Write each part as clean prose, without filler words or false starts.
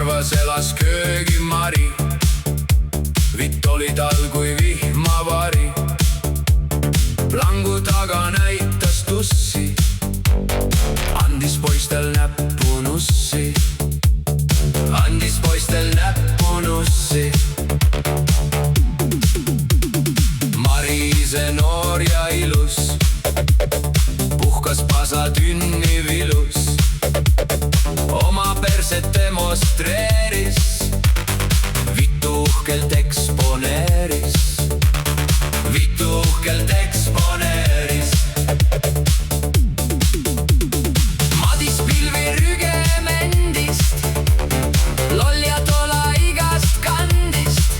Narvas elas köögimari, vitt oli tal kui vihmavari. Plangu taga näitas tussi, andis poistel näppu nussi, andis poistel näppu nussi. Mari ise noor ja ilus, puhkas pasa tünni vilus, oma perset demonstreeris, vittu uhkelt eksponeeris, vittu uhkelt eksponeeris. Madis pilvi rügemendist, loll ja tola igast kandist,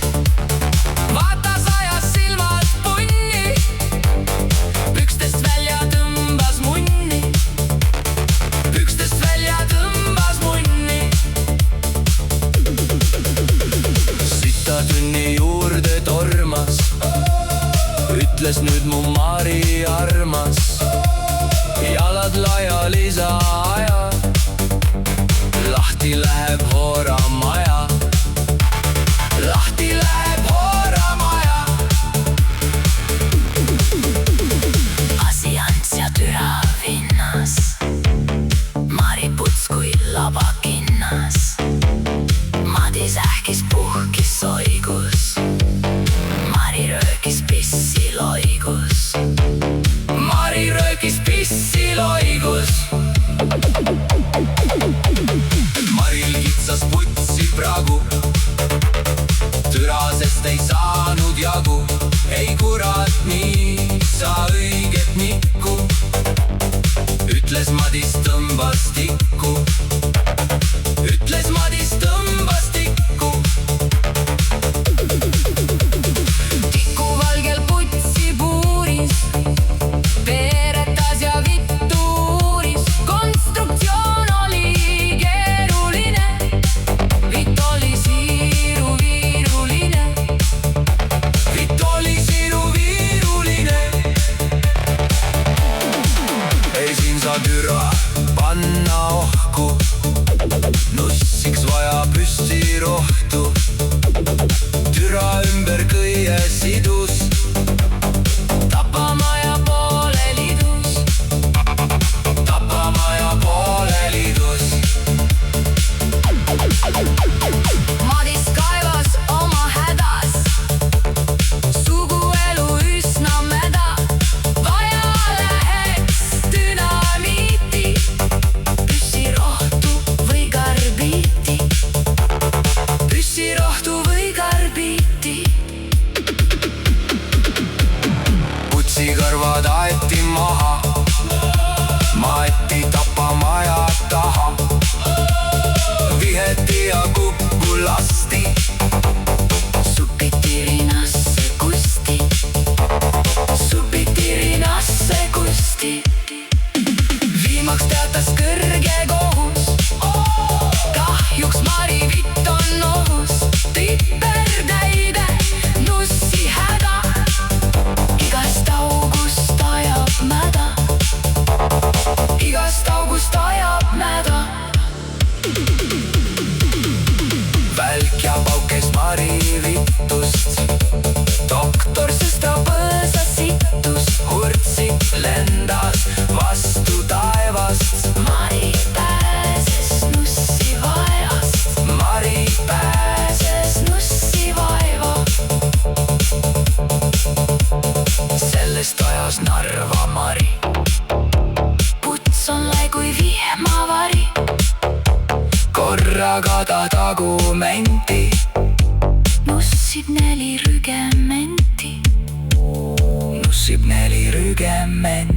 vaatas ajas silmad punni, pükstest välja tõmbas munni, pükstest välja tõmbas munni. Sita tünni juurde tormas, ütles nüüd mu Mari armas, jalad laiali sa aja, lahti läheb hooramaja, lahti läheb hooramaja. Asiants ja türa vinnas, Mari puts kui labakinnas, Madis ähkis puhkis soigus, Mari röökis pissi loigus, Mari röökis pissi loigus. Maril kitsas putsi pragu, türasest ei saanud jagu. Ei kurat, nii sa õiget nikku, ütles Madis tõmbas tikku, ütles Madis tõmbas tikku. Tiku valgel putsi puuris, veeretas ja vittu uuris. Konstruktsioon oli keeruline, vitt oli siiruviiruline, vitt oli siiruviiruline. Ei siin saa türa panna ohku, nussiks vaja püsti rohtu. Türa ümber kõie sidus, Tapamaja poole lidus, Tapamaja poole lidus. Madis kaevas oma hädas, suguelu üsna mäda. Vaja läheks dünamiiti, püssirohtu või karbiiti, püssirohtu või karbiiti. Putsikarvad aeti maha, maeti Tapamaja taha, viheti ja kukku lasti, Supiti rinasse kusti, supiti rinnasse kusti. Viimaks teatas kõrge kohus, kahjuks Mari vitt on ohus. Tipertäide nussi häda, igast august ajab mäda, igast august ajab mäda. Välk ja pauk käis Mari vittust, doktor sest ta põõsas sittust. Hurtsik lendas vastu taevast, Mari pääses nussi vaevast, Mari pääses nussi vaeva. sellest ajas Narva Mari. Puts on lai kui vihmavari, Korraga ta tagumenti, nussib 4 rügementi. nussib 4 rügementi.